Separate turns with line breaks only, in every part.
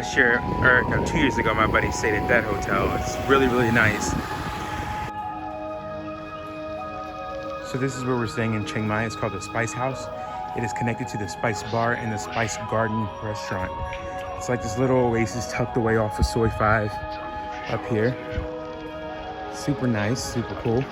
last year, or no, 2 years ago, my buddy stayed at that hotel. It's really, really nice. So this is where we're staying in Chiang Mai. It's called the Spice House. It is connected to the Spice Bar and the Spice Garden restaurant. It's like this little oasis tucked away off of Soi 5 up here. Super nice, super cool.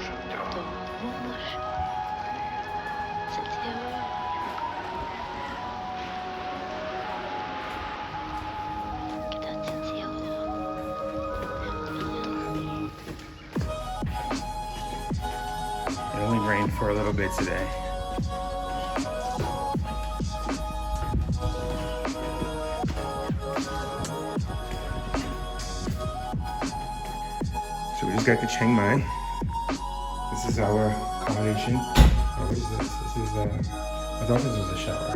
It only rained for a little bit today. So we just got to Chiang Mai. This is our accommodation. Oh, what is this? This is I thought this was a shower.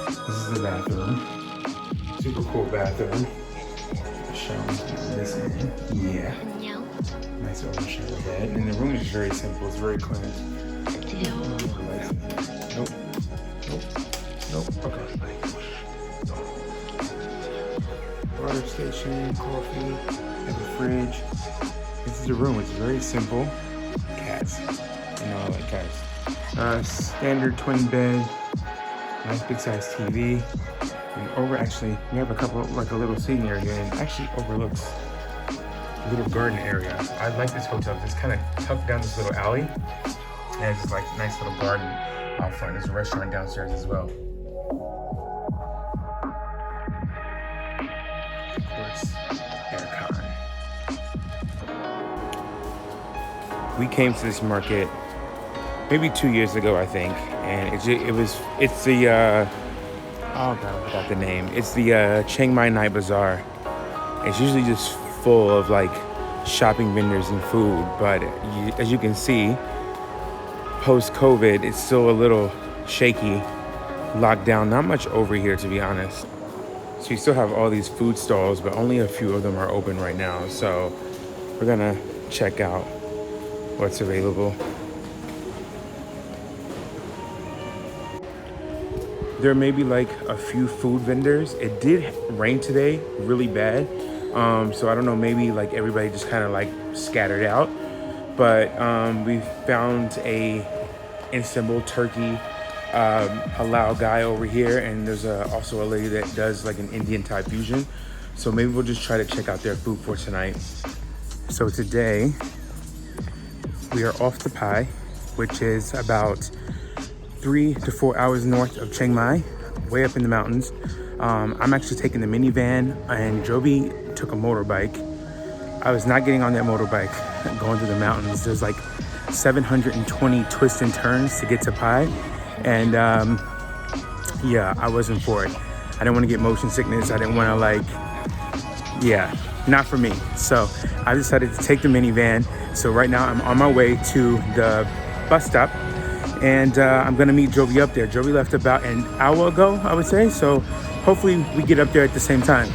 This is the bathroom. Super cool bathroom. Shower this in. Yeah. Nice open shower bed. And the room is very simple. It's very clean. Nope. Nope. Nope. Okay. Water station, coffee, have a fridge. This is the room. It's very simple. Cats. You know I like cats. Standard twin bed. Nice big size TV. And over actually, we have a couple, like a little seating area, and it actually overlooks a little garden area. I like this hotel. It's kind of tucked down this little alley. And it's like nice little garden out front. There's a restaurant downstairs as well. Of course, aircon. We came to this market maybe 2 years ago, I think, and it's the oh god, I forgot the name. It's the Chiang Mai Night Bazaar. It's usually just full of like shopping vendors and food, but as you can see, post-COVID, it's still a little shaky, locked down. Not much over here, to be honest. So you still have all these food stalls, but only a few of them are open right now. So we're gonna check out what's available. There may be like a few food vendors. It did rain today really bad. So I don't know, maybe like everybody just kind of like scattered out. But we found a Istanbul turkey halal guy over here, and there's also a lady that does like an Indian Thai fusion. So maybe we'll just try to check out their food for tonight. So today we are off to Pai, which is about 3 to 4 hours north of Chiang Mai, way up in the mountains. I'm actually taking the minivan, and Joby took a motorbike. I was not getting on that motorbike going through the mountains. There's like 720 twists and turns to get to Pai, and yeah, I wasn't for it. I didn't want to get motion sickness. I didn't want to like, yeah, not for me. So I decided to take the minivan. So right now I'm on my way to the bus stop, and I'm gonna meet Joby up there. Joby left about an hour ago, I would say. So hopefully we get up there at the same time.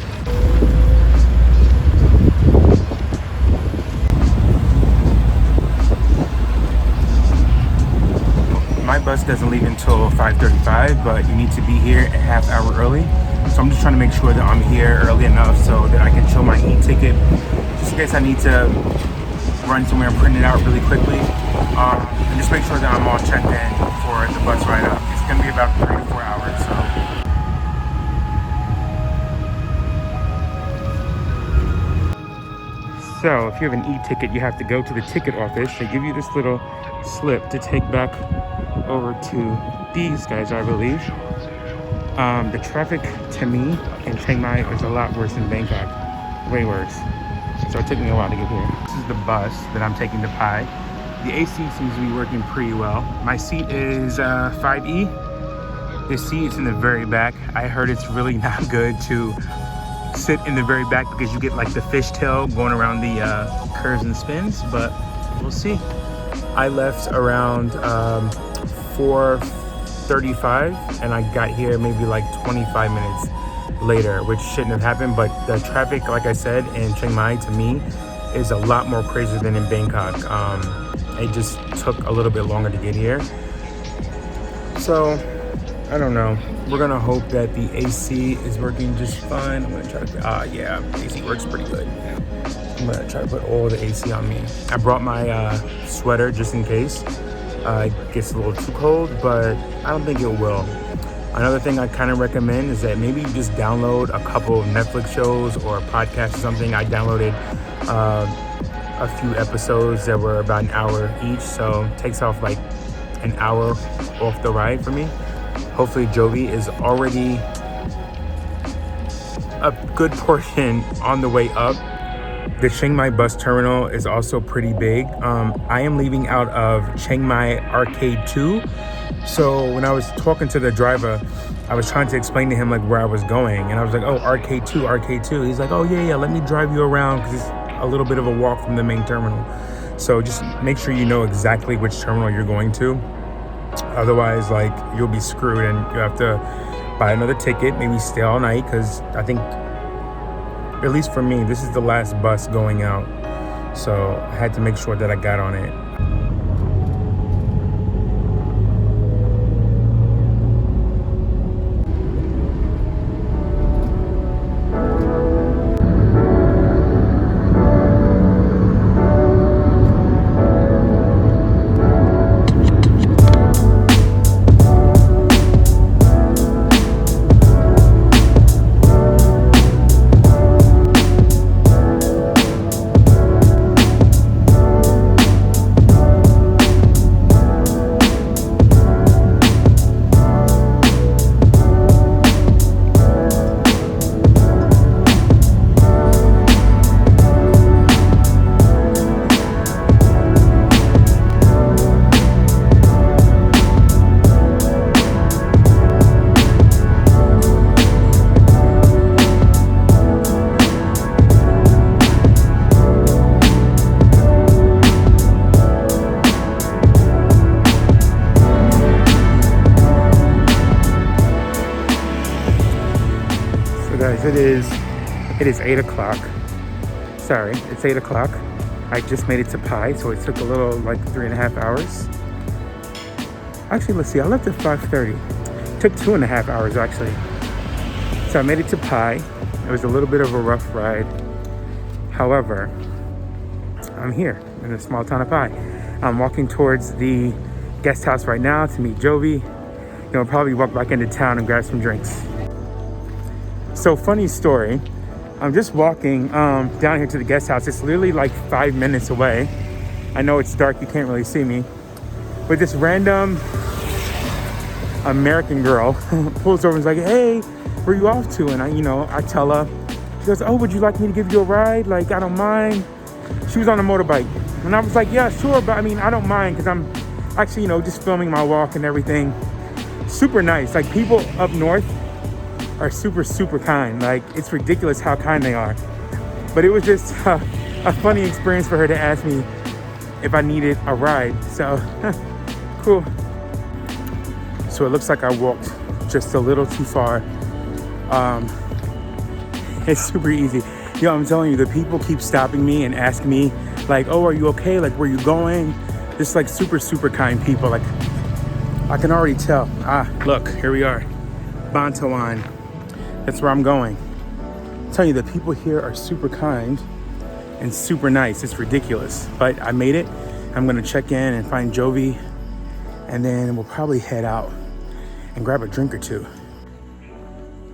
My bus doesn't leave until 5:35, but you need to be here a half hour early. So I'm just trying to make sure that I'm here early enough so that I can show my e-ticket, just in case I need to run somewhere and print it out really quickly. And just make sure that I'm all checked in for the bus ride up. It's gonna be about 3 to 4 hours, So if you have an e-ticket, you have to go to the ticket office. They give you this little slip to take back over to these guys, I believe. The traffic to me in Chiang Mai is a lot worse than Bangkok, way worse. So it took me a while to get here. This is the bus that I'm taking to Pai. The AC seems to be working pretty well. My seat is 5E. This seat is in the very back. I heard it's really not good to sit in the very back because you get like the fishtail going around the curves and spins, but we'll see. I left around 4:35 and I got here maybe like 25 minutes later, which shouldn't have happened, but the traffic, like I said, in Chiang Mai to me is a lot more crazy than in Bangkok. It just took a little bit longer to get here. So I don't know. We're gonna hope that the AC is working just fine. I'm gonna try to, yeah, AC works pretty good. I'm gonna try to put all the AC on me. I brought my sweater just in case it gets a little too cold, but I don't think it will. Another thing I kind of recommend is that maybe you just download a couple of Netflix shows or a podcast or something. I downloaded a few episodes that were about an hour each, so it takes off like an hour off the ride for me. Hopefully Jovi is already a good portion on the way up. The Chiang Mai bus terminal is also pretty big. I am leaving out of Chiang Mai Arcade 2. So when I was talking to the driver, I was trying to explain to him like where I was going. And I was like, oh, Arcade 2, Arcade 2. He's like, oh yeah, let me drive you around because it's a little bit of a walk from the main terminal. So just make sure you know exactly which terminal you're going to. Otherwise, like, you'll be screwed and you have to buy another ticket, maybe stay all night, because I think, at least for me, this is the last bus going out. So I had to make sure that I got on it. Guys, it is 8 o'clock. Sorry, it's 8 o'clock. I just made it to Pai, so it took a little, like 3.5 hours. Actually, let's see, I left at 5:30. It took 2.5 hours, actually. So I made it to Pai. It was a little bit of a rough ride. However, I'm here in the small town of Pai. I'm walking towards the guest house right now to meet Jovi. You know, probably walk back into town and grab some drinks. So funny story, I'm just walking down here to the guest house. It's literally like 5 minutes away. I know it's dark, you can't really see me. But this random American girl pulls over and is like, hey, where you off to? And I tell her, she goes, oh, would you like me to give you a ride? Like, I don't mind. She was on a motorbike. And I was like, yeah, sure, but I mean, I don't mind because I'm actually, just filming my walk and everything. Super nice. Like, people up north are super, super kind. Like, it's ridiculous how kind they are. But it was just a funny experience for her to ask me if I needed a ride. So, cool. So it looks like I walked just a little too far. It's super easy. Yo, I'm telling you, the people keep stopping me and asking me, like, oh, are you okay? Like, where you going? Just like super, super kind people. Like, I can already tell. Look, here we are. Baan, Tawan. That's where I'm going. I'm telling you, the people here are super kind and super nice. It's ridiculous. But I made it. I'm gonna check in and find Jovi, and then we'll probably head out and grab a drink or two.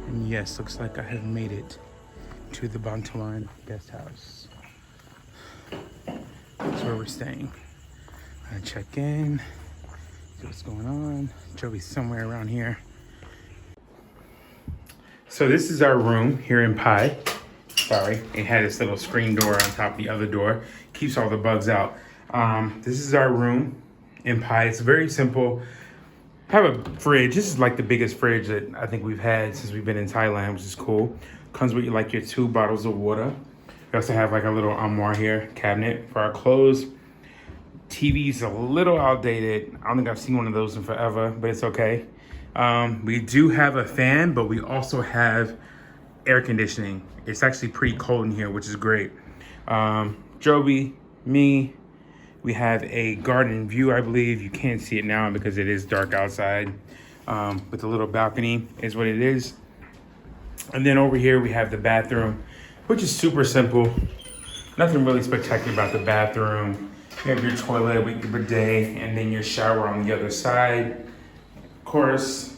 And yes, looks like I have made it to the Baan Tawan guest house. That's where we're staying. I'm gonna check in, see what's going on. Jovi's somewhere around here. So this is our room here in Pai. Sorry, it had this little screen door on top of the other door. Keeps all the bugs out. This is our room in Pai. It's very simple. I have a fridge. This is like the biggest fridge that I think we've had since we've been in Thailand, which is cool. Comes with like your 2 bottles of water. We also have like a little armoire here, cabinet for our clothes. TV's a little outdated. I don't think I've seen one of those in forever, but it's okay. We do have a fan, but we also have air conditioning. It's actually pretty cold in here, which is great. Jovi, me, we have a garden view, I believe. You can't see it now because it is dark outside. with a little balcony is what it is. And then over here we have the bathroom, which is super simple. Nothing really spectacular about the bathroom. You have your toilet with your bidet and then your shower on the other side. Of course,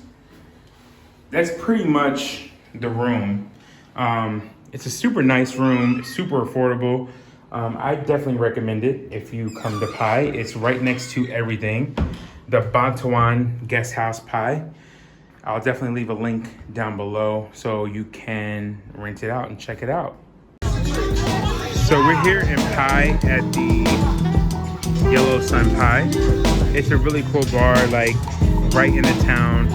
that's pretty much the room. It's a super nice room, super affordable. I definitely recommend it if you come to Pai. It's right next to everything. The Tawan Guesthouse Pai. I'll definitely leave a link down below so you can rent it out and check it out. So we're here in Pai at the Yellow Sun Pai. It's a really cool bar, like right in the town.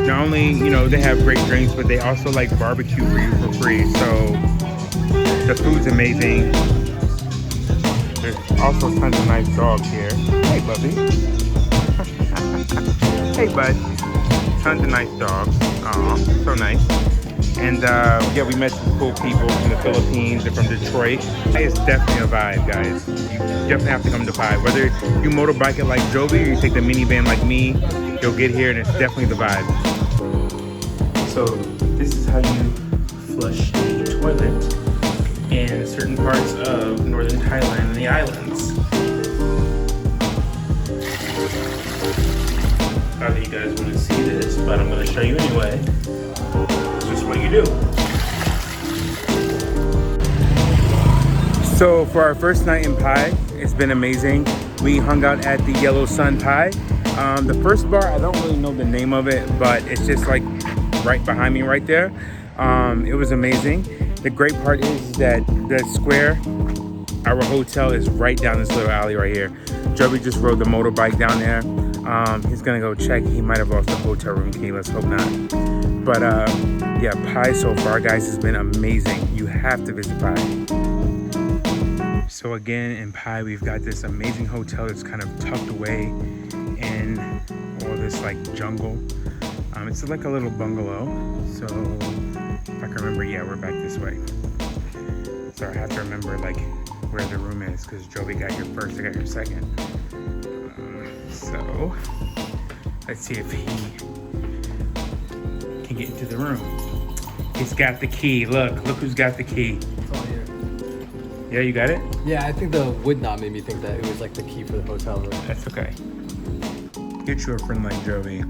Not only, you know, they have great drinks, but they also like barbecue for you for free. So the food's amazing. There's also tons of nice dogs here. Hey, Bubby. Hey, bud. Tons of nice dogs. Aw, so nice. And yeah, we met some cool people from the Philippines and from Detroit. It's definitely a vibe, guys. You definitely have to come to Pai. Whether you motorbike it like Joby or you take the minivan like me, you'll get here and it's definitely the vibe. So this is how you flush the toilet in certain parts of northern Thailand and the islands. Not that you guys want to see this, but I'm going to show you anyway. This is what you do. So for our first night in Pai, it's been amazing. We hung out at the Yellow Sun Pai. The first bar, I don't really know the name of it, but it's just like right behind me right there. It was amazing. The great part is that the square, our hotel is right down this little alley right here. Joby just rode the motorbike down there. He's gonna go check. He might have lost the hotel room key. Let's hope not. But yeah, Pai so far, guys, has been amazing. You have to visit Pai. So again, in Pai, we've got this amazing hotel that's kind of tucked away in all this like jungle. It's like a little bungalow. So if I can remember, yeah, we're back this way. So I have to remember like where the room is because Joby got here first, I got here second. So let's see if he can get into the room. He's got the key. Look who's got the key.
It's all here.
Yeah, you got it?
Yeah, I think the wood knot made me think that it was like the key for the hotel room.
That's okay. Get you a friend like Joby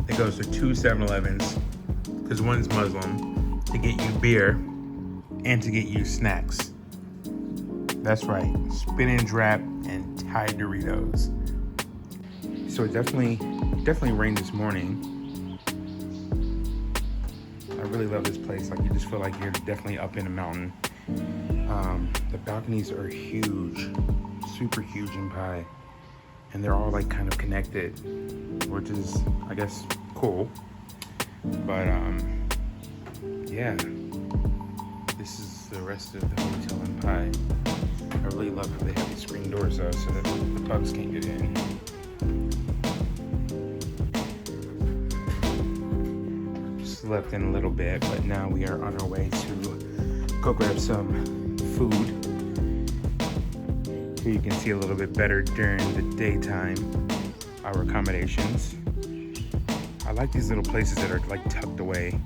that goes to 2 7-Elevens, because one's Muslim, to get you beer and to get you snacks. That's right, spinach wrap and Thai Doritos. So it definitely rained this morning. I really love this place. Like, you just feel like you're definitely up in a mountain. The balconies are huge, super huge in Pai, and they're all like kind of connected, which is, I guess, cool. But yeah, this is the rest of the hotel in Pai. I really love how they have these screen doors though, so that the bugs can't get in. Slept in a little bit, but now we are on our way to go grab some food. Here you can see a little bit better during the daytime our accommodations. I like these little places that are like tucked away,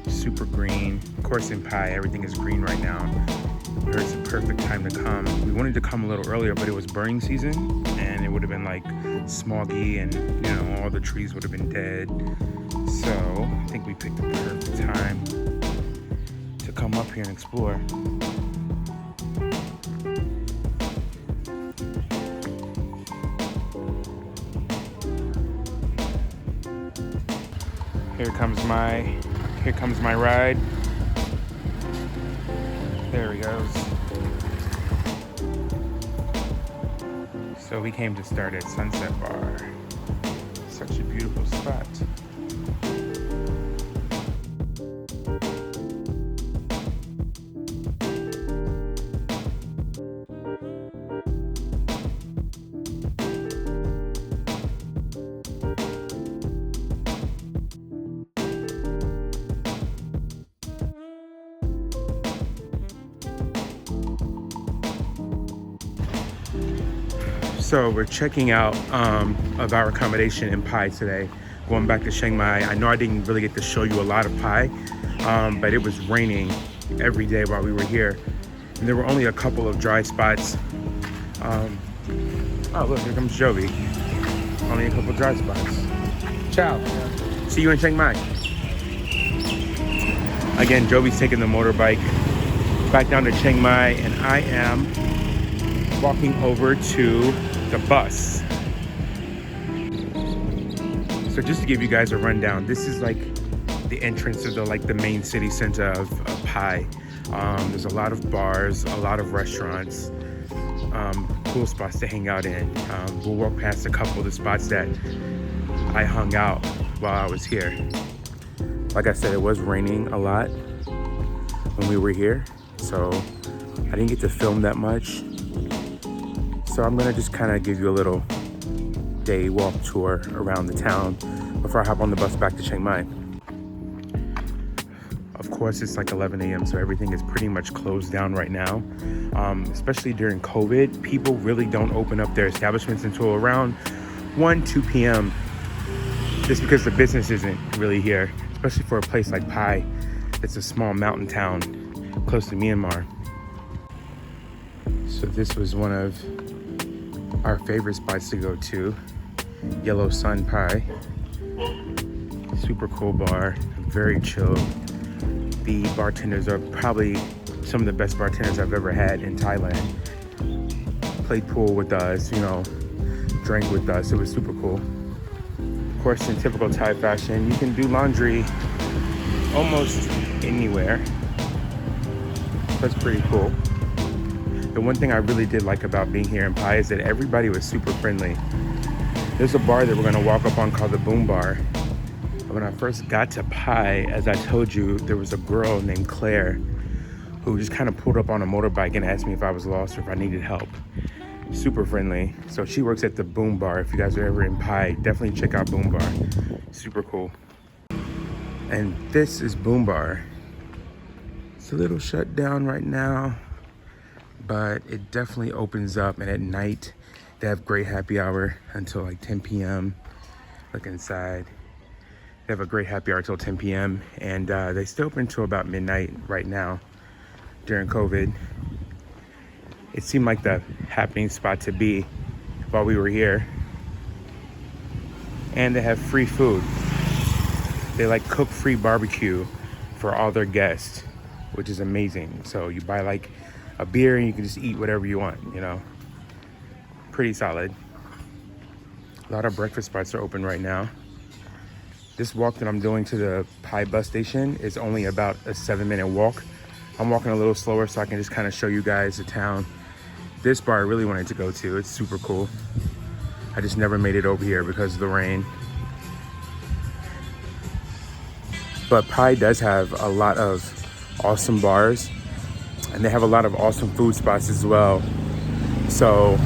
super green. Of course, in Pai everything is green right now. Here it's a perfect time to come. We wanted to come a little earlier, but it was burning season and it would have been like smoggy and, you know, all the trees would have been dead. So I think we picked the perfect time to come up here and explore. Here comes my ride. There he goes. So we came to start at Sunset Bar. Such a beautiful spot. So we're checking out of our accommodation in Pai today. going back to Chiang Mai. I know I didn't really get to show you a lot of Pai, but it was raining every day while we were here. And there were only a couple of dry spots. Oh, look, here comes Jovi. Only a couple of dry spots. Ciao. See you in Chiang Mai. Again, Jovi's taking the motorbike back down to Chiang Mai, and I am walking over to the bus. So just to give you guys a rundown, this is like the entrance of the main city center of Pai. There's a lot of bars, a lot of restaurants, cool spots to hang out in. We'll walk past a couple of the spots that I hung out while I was here. Like I said, it was raining a lot when we were here, so I didn't get to film that much. So I'm gonna just kind of give you a little day walk tour around the town before I hop on the bus back to Chiang Mai. Of course, it's like 11 a.m., so everything is pretty much closed down right now. Especially during COVID, people really don't open up their establishments until around 1, 2 p.m. just because the business isn't really here, especially for a place like Pai. It's a small mountain town close to Myanmar. So this was one of our favorite spots to go to, Yellow Sun Pai. Super cool bar, very chill. The bartenders are probably some of the best bartenders I've ever had in Thailand. Played pool with us, drank with us. It was super cool. Of course, in typical Thai fashion, you can do laundry almost anywhere. That's pretty cool. The one thing I really did like about being here in Pai is that everybody was super friendly. There's a bar that we're gonna walk up on called the Boom Bar. When I first got to Pai, as I told you, there was a girl named Claire who just kind of pulled up on a motorbike and asked me if I was lost or if I needed help. Super friendly. So she works at the Boom Bar. If you guys are ever in Pai, definitely check out Boom Bar. Super cool. And this is Boom Bar. It's a little shut down right now, but it definitely opens up, and at night they have great happy hour until like 10 p.m. Look inside. They have a great happy hour till 10 p.m. and they stay open until about midnight right now. During COVID, it seemed like the happening spot to be while we were here. And they have free food. They like cook free barbecue for all their guests, which is amazing. So you buy like a beer and you can just eat whatever you want, Pretty solid. A lot of breakfast spots are open right now. This walk that I'm doing to the Pai bus station is only about a 7-minute walk. I'm walking a little slower so I can just kind of show you guys the town. This bar I really wanted to go to. It's super cool. I just never made it over here because of the rain. But Pai does have a lot of awesome bars, and they have a lot of awesome food spots as well. So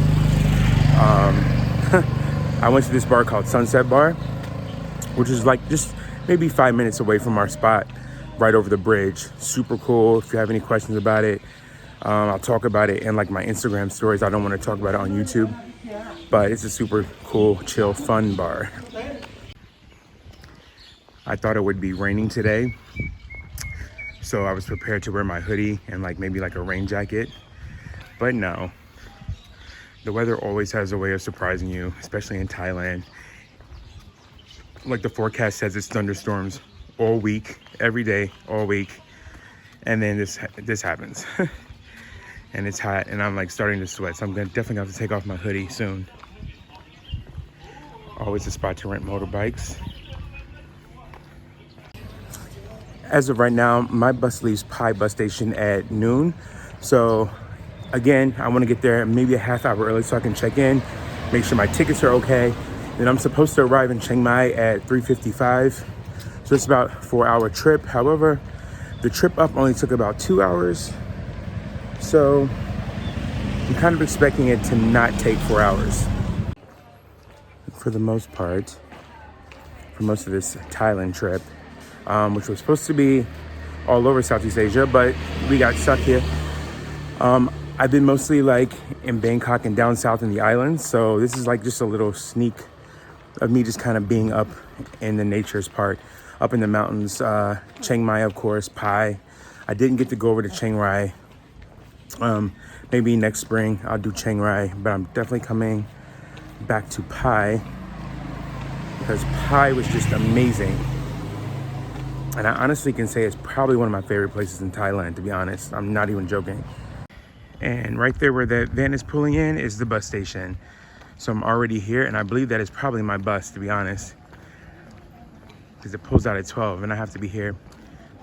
I went to this bar called Sunset Bar, which is like just maybe 5 minutes away from our spot right over the bridge. Super cool. If you have any questions about it, I'll talk about it in like my Instagram stories. I don't want to talk about it on YouTube, but it's a super cool, chill, fun bar. I thought it would be raining today, so I was prepared to wear my hoodie and like maybe like a rain jacket, but no. The weather always has a way of surprising you, especially in Thailand. Like the forecast says, it's thunderstorms all week, every day, all week, and then this happens. And it's hot, and I'm like starting to sweat, so I'm definitely gonna have to take off my hoodie soon. Always a spot to rent motorbikes. As of right now, my bus leaves Pai bus station at noon, so again, I want to get there maybe a half hour early so I can check in, make sure my tickets are okay. Then I'm supposed to arrive in Chiang Mai at 3:55, so it's about a 4-hour trip. However, the trip up only took about 2 hours, so I'm kind of expecting it to not take 4 hours. For the most part, for most of this Thailand trip, which was supposed to be all over Southeast Asia, but we got stuck here. I've been mostly like in Bangkok and down south in the islands, so this is like just a little sneak of me just kind of being up in the nature's part, up in the mountains. Chiang Mai, of course, Pai. I didn't get to go over to Chiang Rai. Maybe next spring I'll do Chiang Rai, but I'm definitely coming back to Pai because Pai was just amazing. And I honestly can say it's probably one of my favorite places in Thailand, to be honest. I'm not even joking. And right there where that van is pulling in is the bus station. So I'm already here, and I believe that is probably my bus, to be honest, because it pulls out at 12 and I have to be here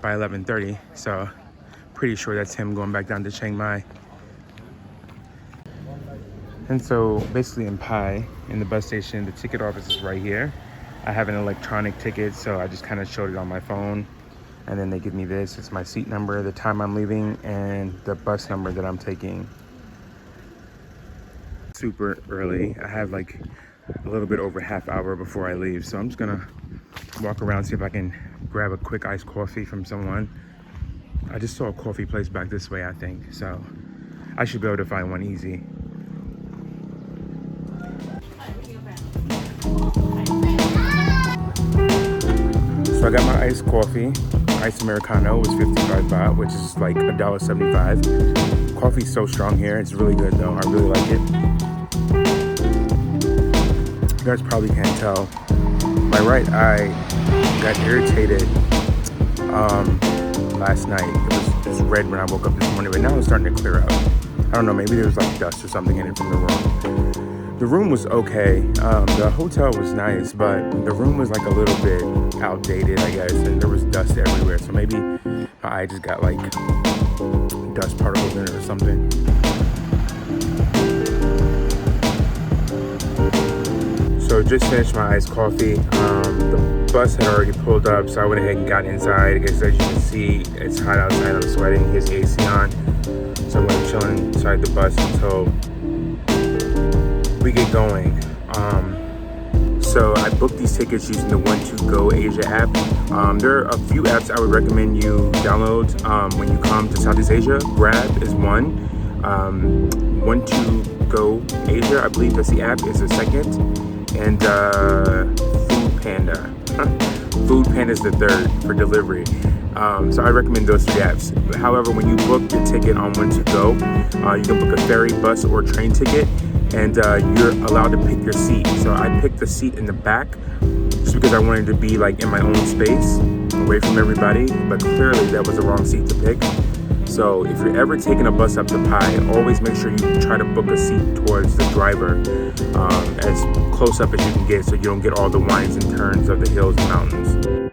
by 11:30. So pretty sure that's him going back down to Chiang Mai. And so basically in Pai, in the bus station, the ticket office is right here. I have an electronic ticket, so I just kind of showed it on my phone. And then they give me this. It's my seat number, the time I'm leaving, and the bus number that I'm taking. Super early. I have like a little bit over half hour before I leave. So I'm just gonna walk around, see if I can grab a quick iced coffee from someone. I just saw a coffee place back this way, I think. So I should be able to find one easy. So I got my iced coffee. Iced Americano was 55 baht, which is like $1.75. Coffee's so strong here. It's really good though. I really like it. You guys probably can't tell. My right eye got irritated last night. It was just red when I woke up this morning, but now it's starting to clear up. I don't know, maybe there was like dust or something in it from the room. The room was okay. The hotel was nice, but the room was like a little bit outdated, I guess, and there was dust everywhere. So maybe my eye just got like dust particles in it or something. So just finished my iced coffee. The bus had already pulled up, so I went ahead and got inside. I guess as you can see, it's hot outside. I'm sweating. His AC on, so I'm gonna chill inside the bus until we get going. So I booked these tickets using the One2Go Asia app. There are a few apps I would recommend you download when you come to Southeast Asia. Grab is one. One2Go Asia, I believe that's the app, is the second. And Food Panda. Food Panda is the third for delivery. So I recommend those three apps. However, when you book your ticket on One2Go, you can book a ferry, bus, or train ticket, and you're allowed to pick your seat. So I picked the seat in the back just because I wanted to be like in my own space, away from everybody, but clearly that was the wrong seat to pick. So if you're ever taking a bus up to Pai, always make sure you try to book a seat towards the driver, as close up as you can get, so you don't get all the winds and turns of the hills and mountains.